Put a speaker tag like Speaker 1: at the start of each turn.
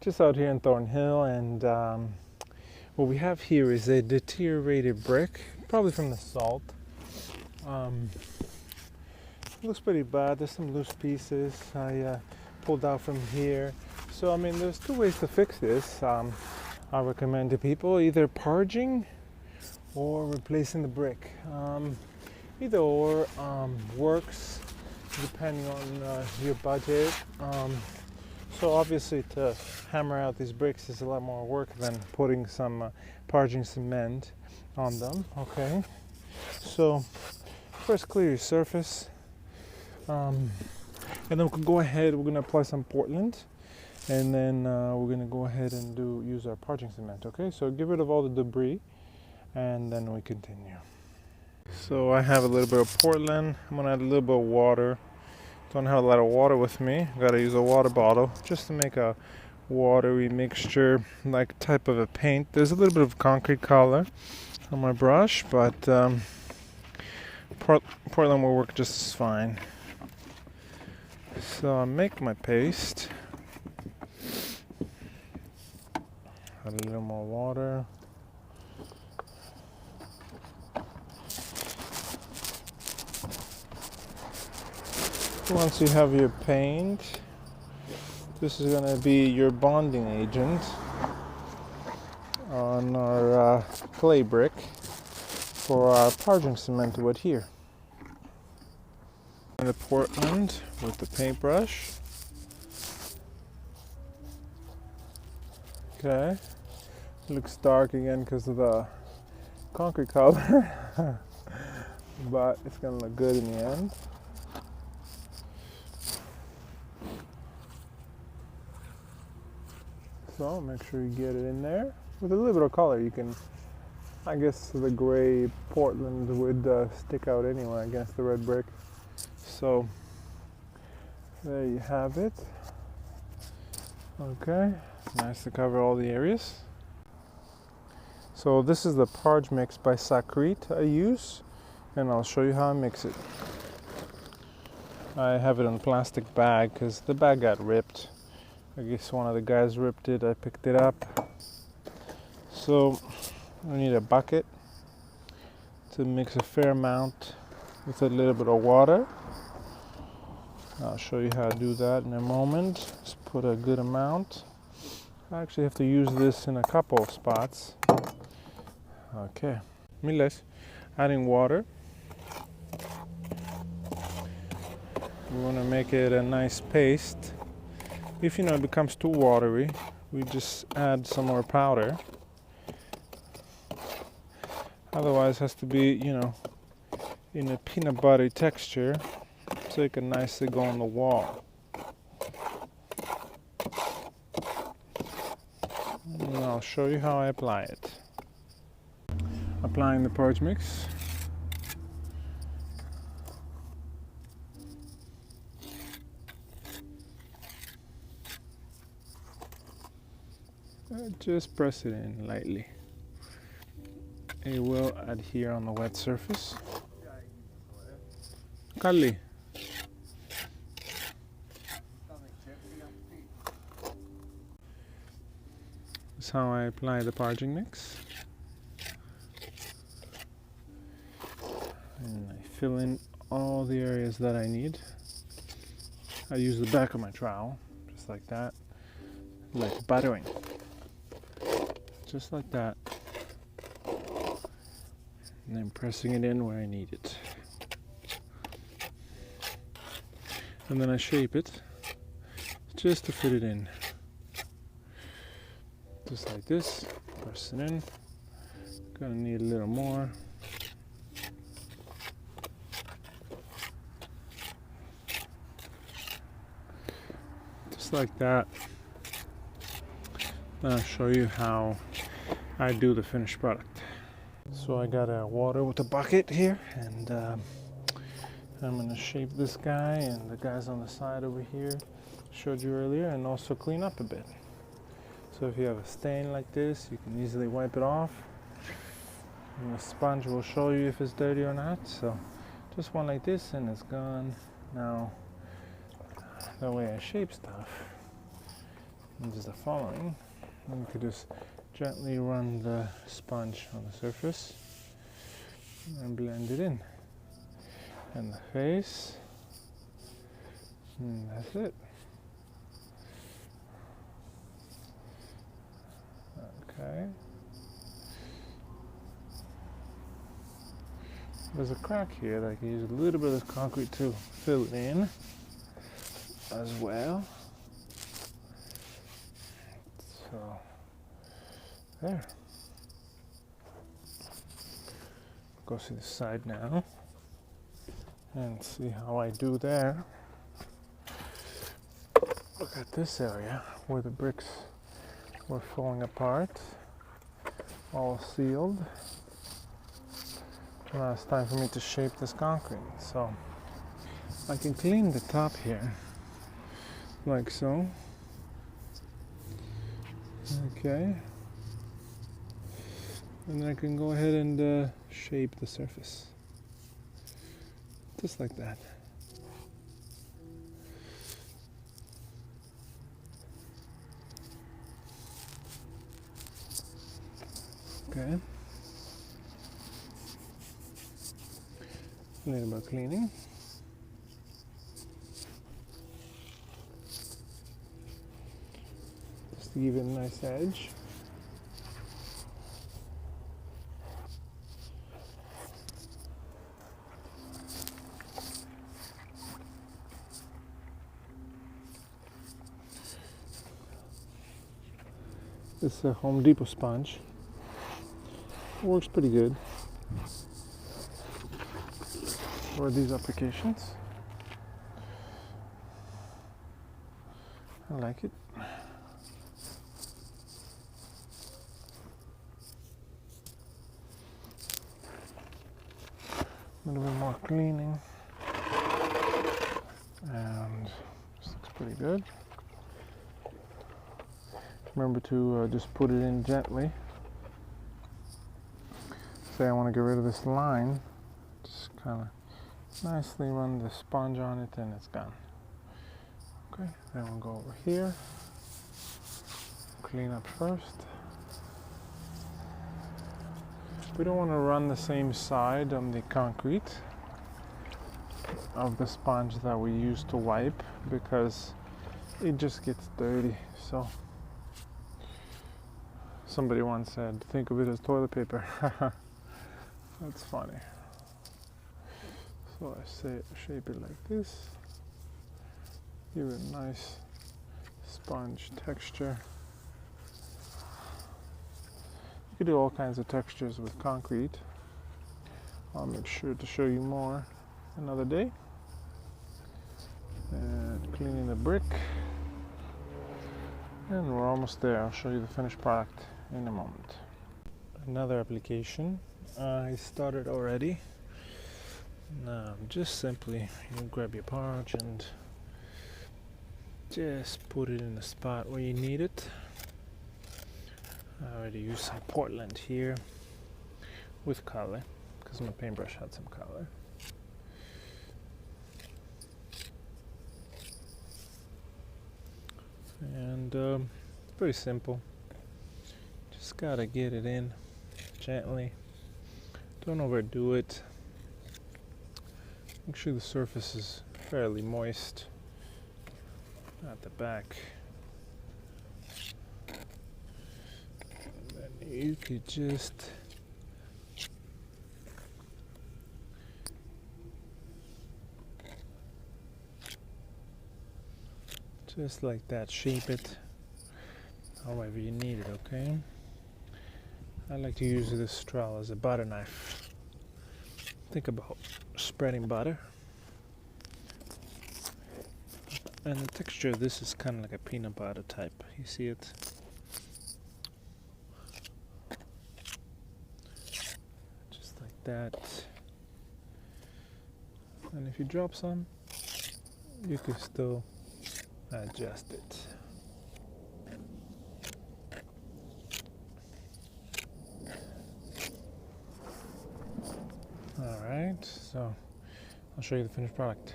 Speaker 1: just out here in Thornhill, and what we have here is a deteriorated brick, probably from the salt. Looks pretty bad. There's some loose pieces I pulled out from here. So I mean, there's two ways to fix this. I recommend to people either parging or replacing the brick. Either or works depending on your budget. So obviously to hammer out these bricks is a lot more work than putting some parging cement on them. Okay, so first clear your surface, and then we can go ahead, we're going to apply some Portland, and then we're going to go ahead and use our parging cement. Okay, so get rid of all the debris and then we continue. So I have a little bit of Portland. I'm going to add a little bit of water. Don't have a lot of water with me. Gotta use a water bottle just to make a watery mixture, like type of a paint. There's a little bit of concrete color on my brush, but Portland will work just as fine. So I make my paste. Add a little more water. Once you have your paint, this is going to be your bonding agent on our clay brick for our parging cement to adhere. And the Portland with the paintbrush. Okay, looks dark again because of the concrete color, but it's going to look good in the end. So make sure you get it in there with a little bit of color. You can, I guess the gray Portland would stick out anyway against the red brick. So there you have it. Okay, nice to cover all the areas. So this is the parge mix by Sacrete I use, and I'll show you how I mix it. I have it in a plastic bag because the bag got ripped. I guess one of the guys ripped it, I picked it up. So we need a bucket to mix a fair amount with a little bit of water. I'll show you how to do that in a moment. Just put a good amount. I actually have to use this in a couple of spots. Okay, Miles, adding water. We want to make it a nice paste. If it becomes too watery, we just add some more powder. Otherwise, it has to be, in a peanut butter texture so it can nicely go on the wall. And I'll show you how I apply it. Applying the parge mix. Just press it in lightly. It will adhere on the wet surface. Kali. That's how I apply the parging mix. And I fill in all the areas that I need. I use the back of my trowel, just like that, like buttering. Just like that, and then pressing it in where I need it, and then I shape it just to fit it in, just like this. Press it in. Gonna need a little more. Just like that. Then I'll show you how I do the finished product. So I got water with a bucket here, and I'm going to shape this guy and the guys on the side over here showed you earlier, and also clean up a bit. So if you have a stain like this, you can easily wipe it off, and the sponge will show you if it's dirty or not. So just one like this and it's gone. Now the way I shape stuff, is the following. And you could just gently run the sponge on the surface and blend it in. And the face, and that's it. Okay. There's a crack here that I can use a little bit of concrete to fill it in as well. So, there. Go to the side now and see how I do there. Look at this area where the bricks were falling apart, all sealed. Now it's time for me to shape this concrete. So I can clean the top here, like so. Okay. And then I can go ahead and shape the surface. Just like that. Okay. A little bit of cleaning. Just to give it a nice edge. This is a Home Depot sponge. Works pretty good for these applications. I like it. A little bit more cleaning, and this looks pretty good. Remember to just put it in gently. Say I want to get rid of this line, just kind of nicely run the sponge on it and it's gone. Okay, then we'll go over here, clean up first. We don't want to run the same side on the concrete of the sponge that we use to wipe because it just gets dirty. So somebody once said, think of it as toilet paper. That's funny. So I shape it like this. Give it a nice sponge texture. You could do all kinds of textures with concrete. I'll make sure to show you more another day. And cleaning the brick. And we're almost there. I'll show you the finished product in a moment. Another application I started already. Now just simply you grab your parge and just put it in the spot where you need it. I already used some Portland here with color because my paintbrush had some color. And it's pretty simple. Just gotta get it in gently. Don't overdo it. Make sure the surface is fairly moist at the back. And then you could just like that, shape it however you need it, okay? I like to use this straw as a butter knife. Think about spreading butter. And the texture of this is kind of like a peanut butter type. You see it? Just like that. And if you drop some, you can still adjust it. Alright, so I'll show you the finished product.